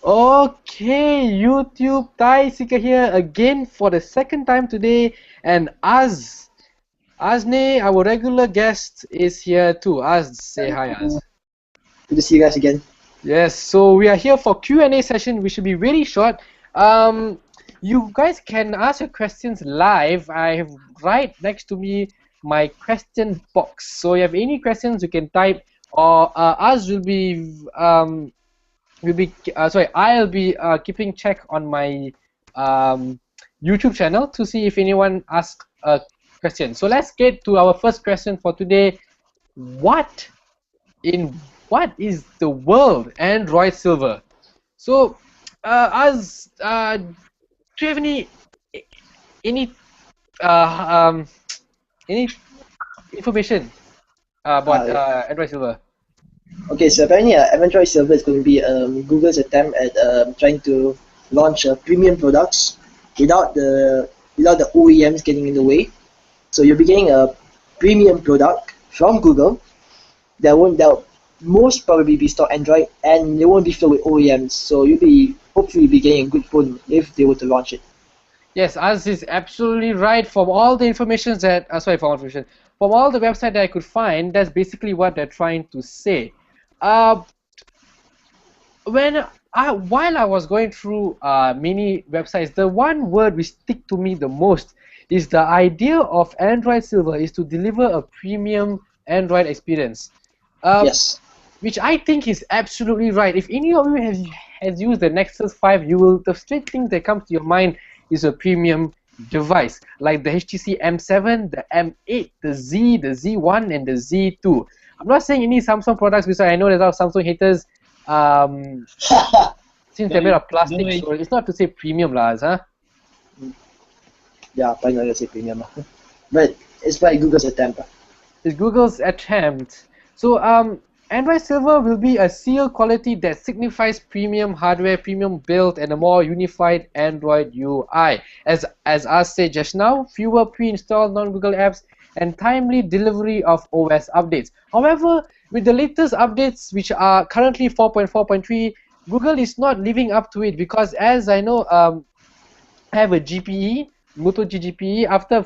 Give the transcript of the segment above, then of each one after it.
Okay, YouTube Thai Seeker here again for the second time today, and Azne, our regular guest, is here too. Say hi, Az. Good to see you guys again. Yes, so we are here for Q&A session. We should be really short. You guys can ask your questions live. I have right next to me my question box. So if you have any questions, you can type, or Az will be I'll be keeping check on my YouTube channel to see if anyone asks a question. So let's get to our first question for today. What is the world Android Silver? So do you have any any information about Android Silver? Okay, so apparently Android Silver is going to be Google's attempt at trying to launch premium products without the OEMs getting in the way. So you'll be getting a premium product from Google that will most probably be stock Android, and they won't be filled with OEMs. So hopefully be getting a good phone if they were to launch it. Yes, Az is absolutely right. From all the information that, from all the website that I could find, that's basically what they're trying to say. While I was going through many websites, the one word which stick to me the most is the idea of Android Silver is to deliver a premium Android experience. Yes. Which I think is absolutely right. If any of you has used the Nexus 5, the straight thing that comes to your mind is a premium device, like the HTC M7, the M8, the Z, the Z1, and the Z2. I'm not saying any Samsung products because I know there's a lot of Samsung haters. Since they're made of plastic, so it's not to say premium, huh? Yeah, probably not to say premium, but it's by Google's attempt. It's Google's attempt. So Android Silver will be a seal quality that signifies premium hardware, premium build, and a more unified Android UI. As I said just now, fewer pre-installed non-Google apps and timely delivery of OS updates. However, with the latest updates, which are currently 4.4.3, Google is not living up to it because, as I know, I have a GPE, Moto G GPE. After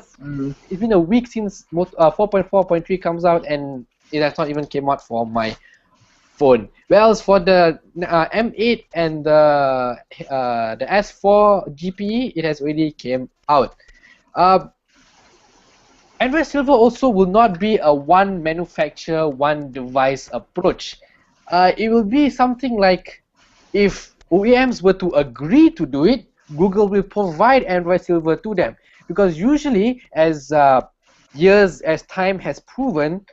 it's been a week since 4.4.3 comes out, and it has not even came out for my phone. Whereas for the M8 and the S4 GPE, it has already came out. Android Silver also will not be a one manufacturer, one device approach. It will be something like, if OEMs were to agree to do it, Google will provide Android Silver to them. Because usually, as time has proven,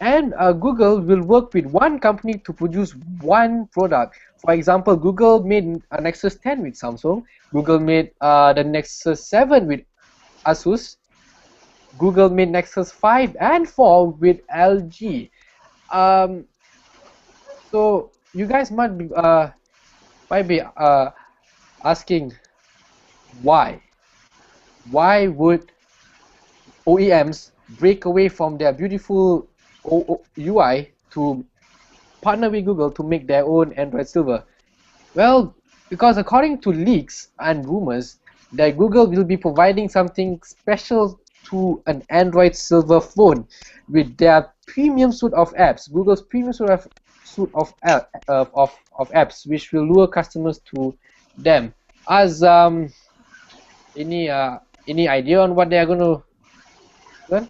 and Google will work with one company to produce one product. For example, Google made a Nexus 10 with Samsung. Google made the Nexus 7 with Asus. Google made Nexus 5 and 4 with LG. So you guys might be asking why? Why would OEMs break away from their beautiful UI to partner with Google to make their own Android Silver? Well, because according to leaks and rumors, that Google will be providing something special to an Android Silver phone with their premium suite of apps, Google's premium suite of apps, which will lure customers to them. As any idea on what they are going to learn?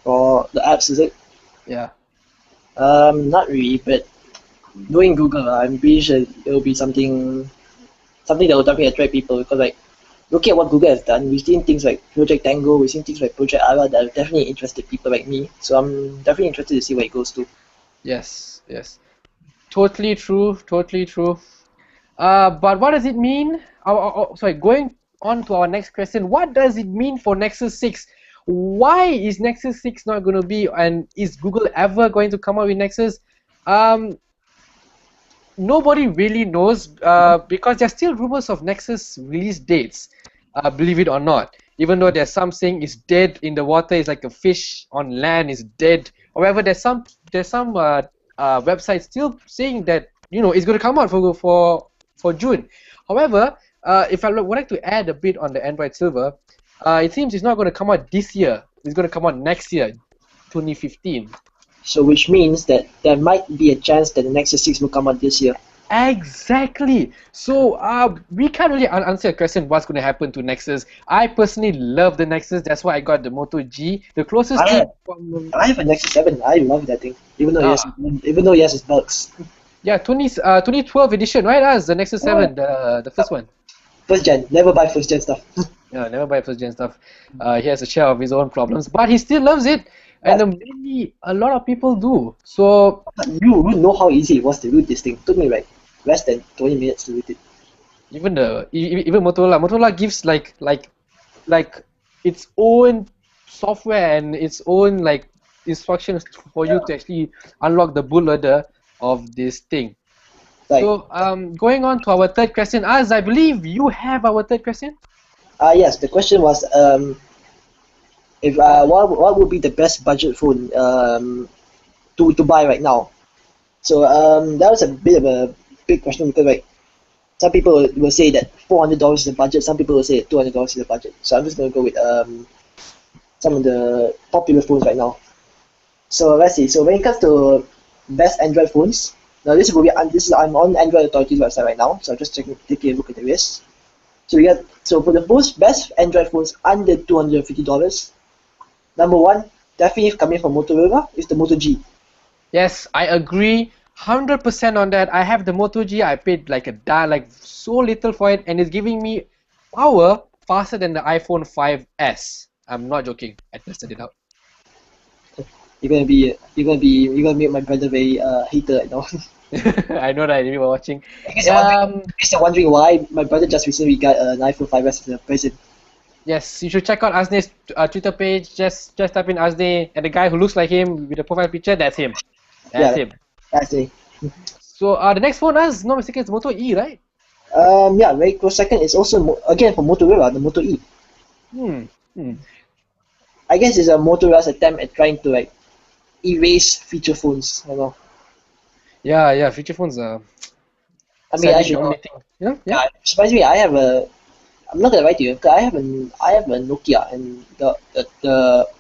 For the apps, is it? Yeah. Not really, but knowing Google, I'm pretty sure it will be something that will definitely attract people, because like, look at what Google has done. We've seen things like Project Tango, we've seen things like Project Ara that have definitely interested people like me. So I'm definitely interested to see where it goes to. Yes. Totally true. But what does it mean? Going on to our next question. What does it mean for Nexus 6? Why is Nexus 6 not going to be, and is Google ever going to come out with Nexus? Nobody really knows, because there's still rumors of Nexus release dates, believe it or not. Even though there's some saying it's dead in the water, it's like a fish on land is dead. However, there's some websites still saying that it's going to come out for for June. However, if I would like to add a bit on the Android Silver, it seems it's not going to come out this year. It's going to come out next year, 2015. So which means that there might be a chance that the Nexus 6 will come out this year. Exactly. So we can't really answer a question what's going to happen to Nexus. I personally love the Nexus. That's why I got the Moto G. The closest thing I have a Nexus 7. I love that thing. Even though it has its bugs. Yeah, 2012 edition, right? That's the Nexus 7, the first one. First gen. Never buy first gen stuff. Yeah, never buy first gen stuff. He has a share of his own problems, but he still loves it. And mainly, a lot of people do. So you know how easy it was to root this thing. It took me like less than 20 minutes to root it. Even Motorola gives like its own software and its own like instructions for you to actually unlock the bootloader of this thing. Right. So going on to our third question, as I believe you have our third question. Yes, the question was if what would be the best budget phone to buy right now? So that was a bit of a big question because like some people will say that $400 is the budget, some people will say that $200 is the budget. So I'm just going to go with some of the popular phones right now. So let's see. So when it comes to best Android phones, now I'm on Android Authority's website right now, so I'm just taking a look at the list. So for the most best Android phones under $250, number one, definitely coming from Motorola, is the Moto G. Yes, I agree 100% on that. I have the Moto G. I paid like so little for it, and it's giving me power faster than the iPhone 5S. I'm not joking. I tested it out. You're gonna make my brother very hater right now. I know that you were watching. You're wondering why my brother just recently got an iPhone 5S as a present. Yes, you should check out Azne's Twitter page. Just type in Azne, and the guy who looks like him with the profile picture, that's him. That's him. That's it. So the next phone, as no mistake, is Moto E, right? Yeah, very close second is also again from Motorola, the Moto E. I guess it's a Motorola's attempt at trying to like erase feature phones. I know. Yeah, feature phones are. I mean, I should. Yeah. Surprisingly, I'm not gonna lie to you. I have a Nokia, and the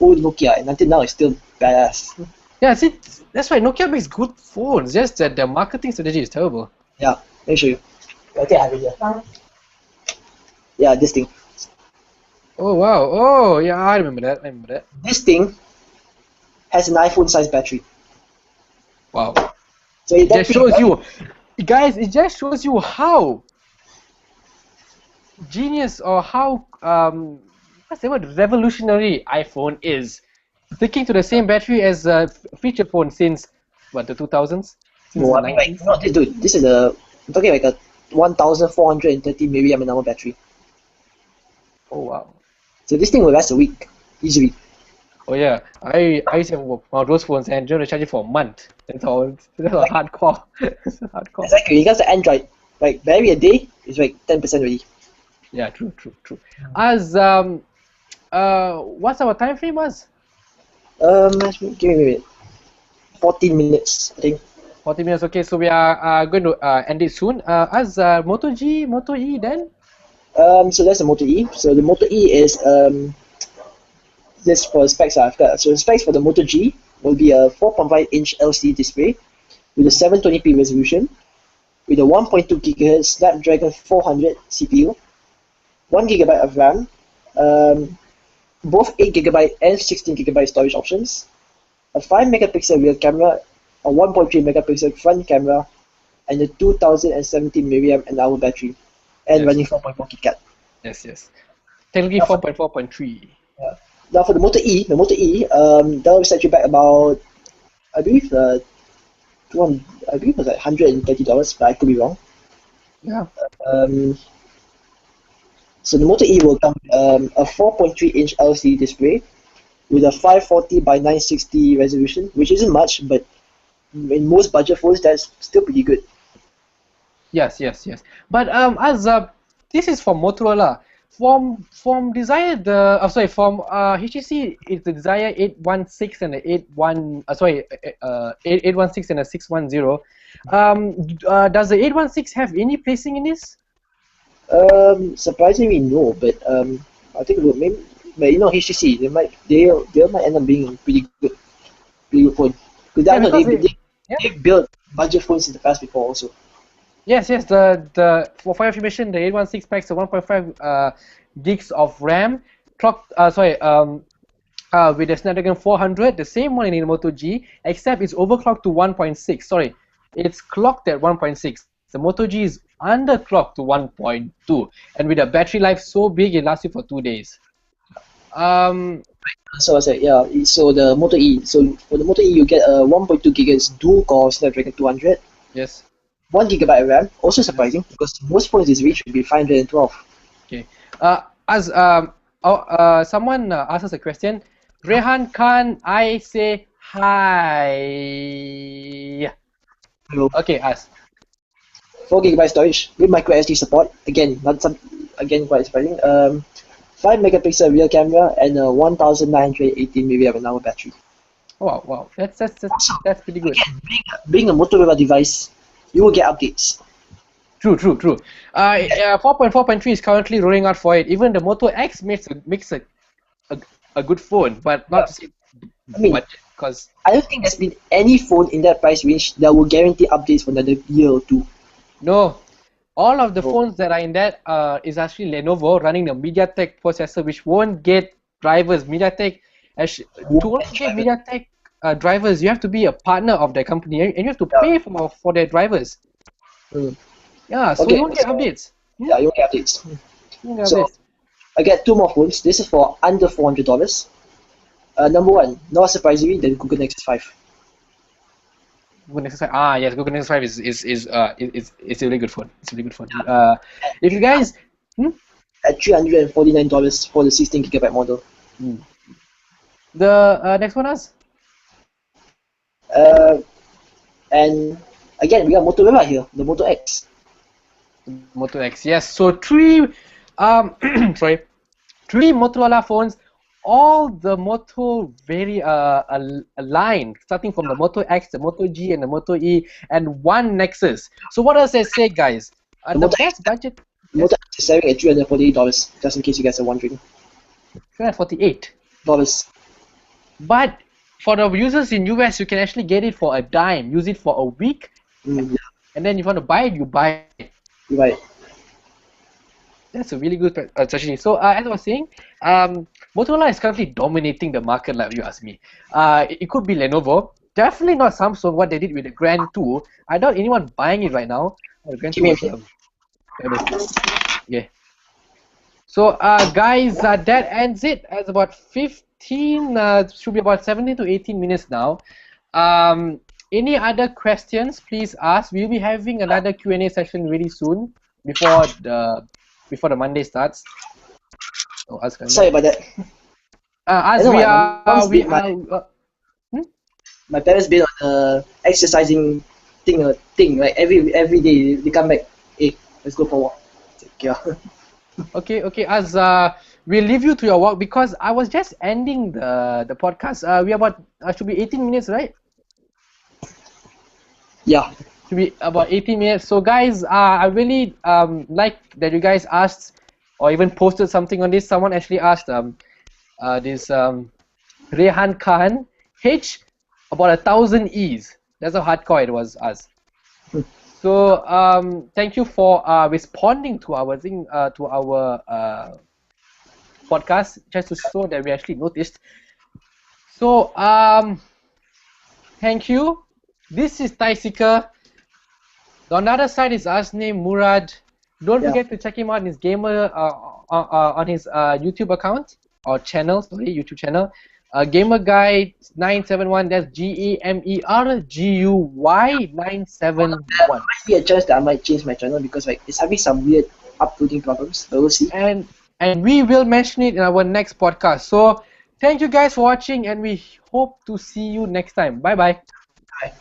old Nokia, and until now it's still badass. Yeah, see, that's why Nokia makes good phones. Just that their marketing strategy is terrible. Yeah, let me show you. Okay, I have it here. Yeah, this thing. Oh wow! Oh yeah, I remember that. This thing has an iPhone-sized battery. Wow. So it just shows you, guys. It just shows you how genius or how revolutionary iPhone is. Sticking to the same battery as a feature phone since what, the 2000s? No, I mean like no, dude. This is I'm talking like a 1,430 mAh battery. Oh wow. So this thing will last a week easily. Oh yeah, I used to have one of those phones and you have to charge it for a month. That's all. That's a hardcore. Hardcore. Exactly. It comes to Android. Like barely a day, it's like 10% already. Yeah, true. As what's our time frame was? Give me a minute. 14 minutes, I think. 40 minutes. Okay, so we are going to end it soon. As Moto G, Moto E then. So that's the Moto E. So the Moto E is this for specs I've got. So the specs for the Moto G will be a 4.5-inch LCD display with a 720p resolution, with a 1.2 GHz Snapdragon 400 CPU, 1 GB of RAM, both 8 GB and 16 GB storage options, a 5 megapixel rear camera, a 1.3 megapixel front camera, and a 2070 mAh battery, and running 4.4 KitKat. Yes. Technically 4.4.3. Yeah. Now for the Moto E, that will set you back about, I believe it was like $130, but I could be wrong. Yeah. So the Moto E will come a 4.3-inch LCD display with a 540 by 960 resolution, which isn't much, but in most budget phones, that's still pretty good. Yes. But as this is from Motorola. From Desire from HTC, it's the Desire 816 and the 816 and the 610. Does the 816 have any placing in this? Surprisingly no, but I think it will maybe, but HTC they might end up being pretty good phone. Because I know they built budget phones in the past before also. Yes, for your information, the 816 packs the 1.5 gigs of RAM, with the Snapdragon 400, the same one in the Moto G, except it's overclocked to 1.6. Sorry, it's clocked at 1.6. The Moto G is underclocked to 1.2, and with a battery life so big, it lasts you for 2 days. So I said, yeah. So the Moto E. So for the Moto E, you get a 1.2 gigahertz dual-core Snapdragon 200. Yes. 1 gigabyte RAM. Also surprising because most phones this range should be 512. Okay. Someone asked us a question. Rehan Khan, I say hi. Hello. Okay, ask. 4 gigabyte storage with micro SD support. Again, quite surprising. 5 megapixel rear camera and a 1918 mAh battery. Wow, that's pretty good. Again, being a Motorola device, you will get updates. True. 4.4.3 is currently rolling out for it. Even the Moto X makes a good phone, but not to say budget, because I don't think there's been any phone in that price range that will guarantee updates for another year or two. No, all of the phones that are in that is actually Lenovo running the MediaTek processor, which won't get drivers. MediaTek, to only get MediaTek drivers, you have to be a partner of their company, and you have to pay for their drivers. Yeah, so you won't get updates. Yeah, you won't get updates. So I get 2 more phones. This is for under $400. Number 1, not surprisingly, the Google Nexus 5. Google Nexus 5. Yes, Google Nexus 5 is a really good phone. It's a really good phone. If you guys at $349 for the 16 gigabyte model. The next one is. And again, we got Motorola here, the Moto X. Moto X, yes. So three Motorola phones, all the Moto very aligned, starting from the Moto X, the Moto G, and the Moto E, and one Nexus. So what does it say, guys? The best budget. Moto X is selling at $348, just in case you guys are wondering. $348. But for the users in US, you can actually get it for a dime. Use it for a week, and then if you want to buy it, you buy it. Right. That's a really good strategy. So as I was saying, Motorola is currently dominating the market, like you asked me. It could be Lenovo, definitely not Samsung. What they did with the Grand 2, I doubt anyone buying it right now. The Grand 2 was, yeah. So guys, that ends it. As about 15, should be about 17 to 18 minutes now. Any other questions? Please ask. We'll be having another Q&A session really soon before the Monday starts. Sorry about that. My parents been on exercising thing. Like every day they come back. Hey, let's go for a walk. Yeah. Okay. As we'll leave you to your walk because I was just ending the podcast. We are about should be 18 minutes, right? Yeah. Should be about 18 minutes. So guys, I really like that you guys asked or even posted something on this. Someone actually asked this Rehan Khan H about 1,000 E's. That's how hardcore it was us. So thank you for responding to our thing to our podcast, just to show that we actually noticed. So thank you. This is Taisika. On the other side is us named Murad. Don't forget to check him out on his on his YouTube account or channel. Sorry, YouTube channel. Gamer Guy 971. That's GAMERGUY 971. There might be a chance that I might change my channel because like it's having some weird uploading problems. But we'll see. And we will mention it in our next podcast. So thank you guys for watching, and we hope to see you next time. Bye bye. Bye.